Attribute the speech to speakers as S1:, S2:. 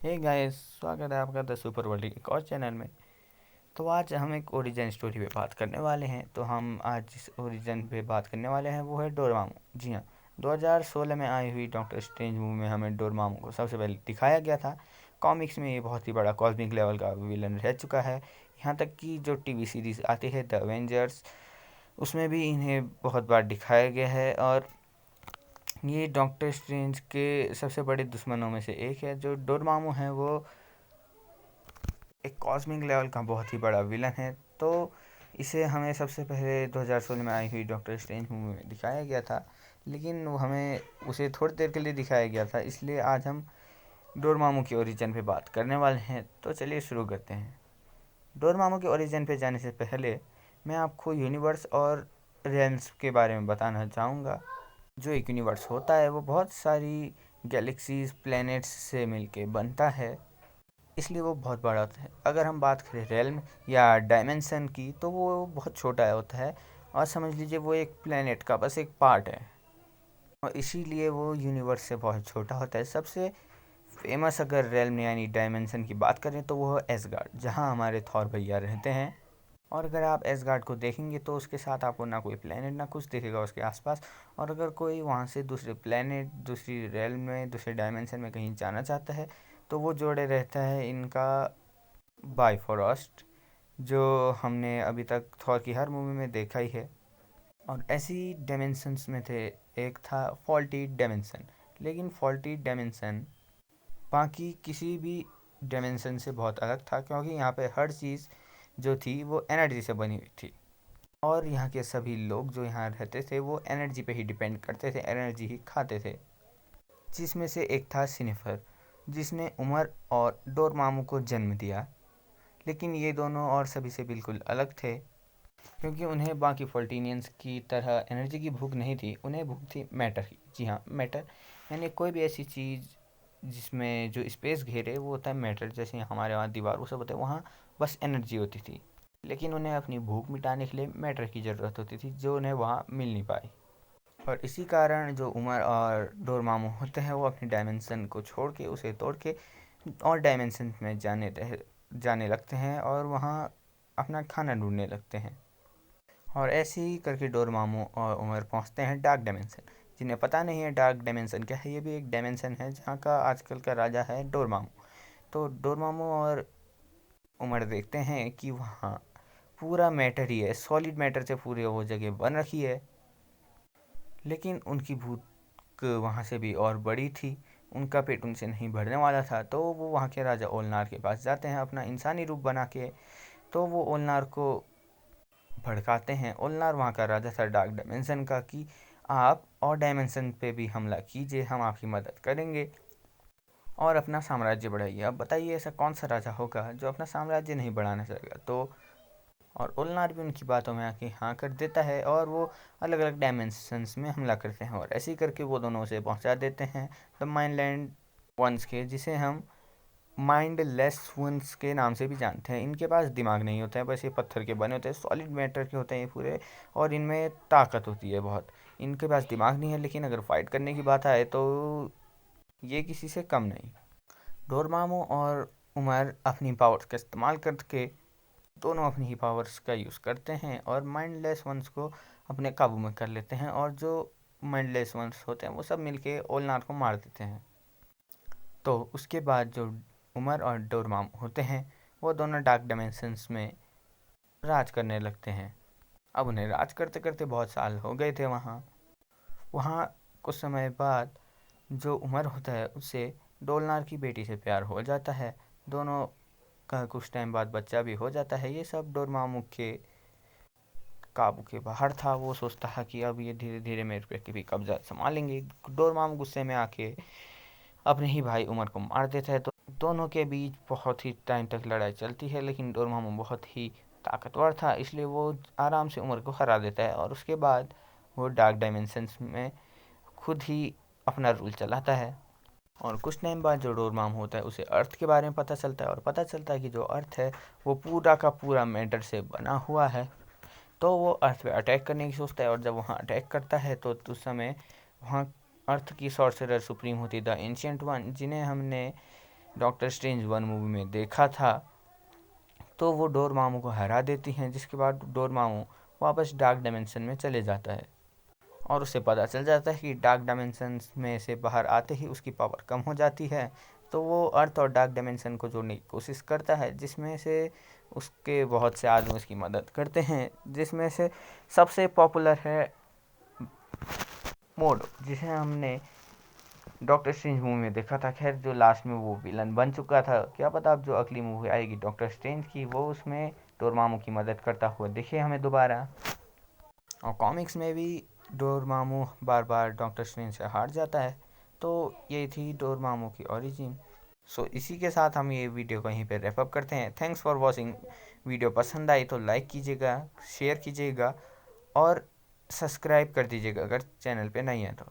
S1: Hey guys, स्वागत है आपका द सुपर वर्ल्ड एक और चैनल में। तो आज हम एक ओरिजिन स्टोरी पे बात करने वाले हैं। तो हम आज जिस ओरिजिन पे बात करने वाले हैं वो है डोरेमोन। जी हाँ, 2016 में आई हुई डॉक्टर स्ट्रेंज मूवी में हमें डोरेमोन को सबसे पहले दिखाया गया था। कॉमिक्स में ये बहुत ही बड़ा कॉस्मिक लेवल का विलन रह चुका है। यहाँ तक कि जो टीवी सीरीज़ आती है द अवेंजर्स, उसमें भी इन्हें बहुत बार दिखाया गया है। और ये डॉक्टर स्ट्रेंज के सबसे बड़े दुश्मनों में से एक है। जो डोरेमोन है वो एक कॉस्मिक लेवल का बहुत ही बड़ा विलन है। तो इसे हमें सबसे पहले 2016 में आई हुई डॉक्टर स्ट्रेंज मूवी में दिखाया गया था, लेकिन वो हमें उसे थोड़ी देर के लिए दिखाया गया था। इसलिए आज हम डोरेमोन के ओरिजिन पे बात करने वाले हैं। तो चलिए शुरू करते हैं। डोरेमोन के ओरिजिन पे जाने से पहले मैं आपको यूनिवर्स और रियल्स के बारे में बताना चाहूँगा। जो एक यूनिवर्स होता है वो बहुत सारी गैलेक्सीज प्लैनेट्स से मिलके बनता है, इसलिए वो बहुत बड़ा होता है। अगर हम बात करें रेल्म या डायमेंशन की तो वो बहुत छोटा होता है, और समझ लीजिए वो एक प्लेनेट का बस एक पार्ट है, और इसीलिए वो यूनिवर्स से बहुत छोटा होता है। सबसे फेमस अगर रेल्म यानी डायमेंशन की बात करें तो वो है एसगार्ड, जहाँ हमारे थॉर भैया रहते हैं। और अगर आप एसगार्ड को देखेंगे तो उसके साथ आपको ना कोई प्लेनेट ना कुछ दिखेगा उसके आसपास। और अगर कोई वहाँ से दूसरे प्लेनेट, दूसरी रेल्म में, दूसरे डायमेंशन में कहीं जाना चाहता है तो वो जोड़े रहता है इनका बाइफोरस्ट, जो हमने अभी तक थॉर की हर मूवी में देखा ही है। और ऐसी डायमेंशंस में थे, एक था फॉल्टी डायमेंशन। लेकिन फॉल्टी डायमेंशन बाकी किसी भी डायमेंशन से बहुत अलग था, क्योंकि यहाँ पे हर चीज़ जो थी वो एनर्जी से बनी हुई थी। और यहाँ के सभी लोग जो यहाँ रहते थे वो एनर्जी पे ही डिपेंड करते थे, एनर्जी ही खाते थे। जिसमें से एक था सिनिफर, जिसने उमर और डोरमामू को जन्म दिया। लेकिन ये दोनों और सभी से बिल्कुल अलग थे, क्योंकि उन्हें बाकी फोल्टिनियंस की तरह एनर्जी की भूख नहीं थी, उन्हें भूख थी मैटर की। जी हाँ, मैटर यानी कोई भी ऐसी चीज़ जिसमें जो स्पेस घेरे वो होता है मैटर। जैसे हमारे वहाँ दीवार वो सब होता है, वहाँ बस एनर्जी होती थी। लेकिन उन्हें अपनी भूख मिटाने के लिए मैटर की ज़रूरत होती थी, जो उन्हें वहाँ मिल नहीं पाई। और इसी कारण जो उमर और डोरमामू होते हैं वो अपनी डायमेंशन को छोड़ के, उसे तोड़ के और डायमेंशन में जाने लगते हैं, और वहाँ अपना खाना ढूंढने लगते हैं। और ऐसे ही करके डोरमामू और उमर पहुँचते हैं डार्क डायमेंशन। जिन्हें पता नहीं है डार्क डायमेंशन क्या है, ये भी एक डायमेंशन है जहाँ का आजकल का राजा है डोरमामू। तो डोरमामू और उमर देखते हैं कि वहाँ पूरा मैटर ही है, सॉलिड मैटर से पूरी वो जगह बन रखी है। लेकिन उनकी भूख वहाँ से भी और बड़ी थी, उनका पेट उनसे नहीं भरने वाला था। तो वो वहाँ के राजा ओलनार के पास जाते हैं अपना इंसानी रूप बना के। तो वो ओलनार को भड़काते हैं। ओलनार वहाँ का राजा था डार्क डायमेंशन का, कि आप और डायमेंशन पे भी हमला कीजिए, हम आपकी मदद करेंगे और अपना साम्राज्य बढ़ाइए। अब बताइए ऐसा कौन सा राजा होगा जो अपना साम्राज्य नहीं बढ़ाना चाहेगा। तो और उलनार भी उनकी बातों में आके हाँ कर देता है, और वो अलग अलग डायमेंशंस में हमला करते हैं। और ऐसे ही करके वो दोनों उसे पहुंचा देते हैं द माइंडलैंड वंस के, जिसे हम माइंडलेस वंस के नाम से भी जानते हैं। इनके पास दिमाग नहीं होता है, बस ये पत्थर के बने होते हैं, सॉलिड मैटर के होते हैं ये पूरे। और इनमें ताकत होती है बहुत। इनके पास दिमाग नहीं है, लेकिन अगर फाइट करने की बात आए तो ये किसी से कम नहीं। डोरमामू और उमर अपनी पावर्स का इस्तेमाल करके दोनों अपनी ही पावर्स का यूज़ करते हैं और माइंडलेस वंस को अपने काबू में कर लेते हैं। और जो माइंडलेस वंस होते हैं वो सब मिलके ओलनार को मार देते हैं। तो उसके बाद जो उमर और डोरमाम होते हैं वो दोनों डार्क डायमेंशंस में राज करने लगते हैं। अब उन्हें राज करते करते बहुत साल हो गए थे वहाँ। वहाँ कुछ समय बाद जो उमर होता है उससे डोलनार की बेटी से प्यार हो जाता है। दोनों का कुछ टाइम बाद बच्चा भी हो जाता है। ये सब डोरमामू के काबू के बाहर था। वो सोचता है कि अब ये धीरे धीरे मेरे पे भी कब्जा संभालेंगे। डोरमामू गुस्से में आके अपने ही भाई उमर को मार देता है। तो दोनों के बीच बहुत ही टाइम तक लड़ाई चलती है, लेकिन डोरमामू बहुत ही ताकतवर था, इसलिए वो आराम से उमर को हरा देता है। और उसके बाद वो डार्क डायमेंशंस में खुद ही अपना रूल चलाता है। और कुछ टाइम बाद जो डोरमाम होता है उसे अर्थ के बारे में पता चलता है, और पता चलता है कि जो अर्थ है वो पूरा का पूरा मैटर से बना हुआ है। तो वो अर्थ पे अटैक करने की सोचता है, और जब वहाँ अटैक करता है तो उस समय वहाँ अर्थ की सॉर्सरर सुप्रीम होती द एंशियंट वन, जिन्हें हमने डॉक्टर स्ट्रेंज 1 मूवी में देखा था, तो वो डोरमामू को हरा देती हैं, जिसके बाद डोरमामू वापस डार्क डायमेंशन में चले जाता है और उसे पता चल जाता है कि डार्क डायमेंशन में से बाहर आते ही उसकी पावर कम हो जाती है। तो वो अर्थ और डार्क डायमेंशन को जोड़ने की कोशिश करता है, जिसमें से उसके बहुत से आदमी उसकी मदद करते हैं, जिसमें से सबसे पॉपुलर है मोड, जिसे हमने डॉक्टर स्ट्रेंज मूवी में देखा था। खैर जो लास्ट में वो विलन बन चुका था, क्या पता अब जो अगली मूवी आएगी डॉक्टर स्ट्रेंज की, वो उसमें डोरमामू की मदद करता हुआ दिखे हमें दोबारा। और कॉमिक्स में भी डोरमामू बार बार डॉक्टर स्ट्रेंज से हार जाता है। तो ये थी डोरमामू की ओरिजिन। सो इसी के साथ हम ये वीडियो को यहीं पे रैप अप करते हैं। Thanks for watching. वीडियो पसंद आई तो लाइक कीजिएगा, शेयर कीजिएगा और सब्सक्राइब कर दीजिएगा अगर चैनल पे नहीं है तो।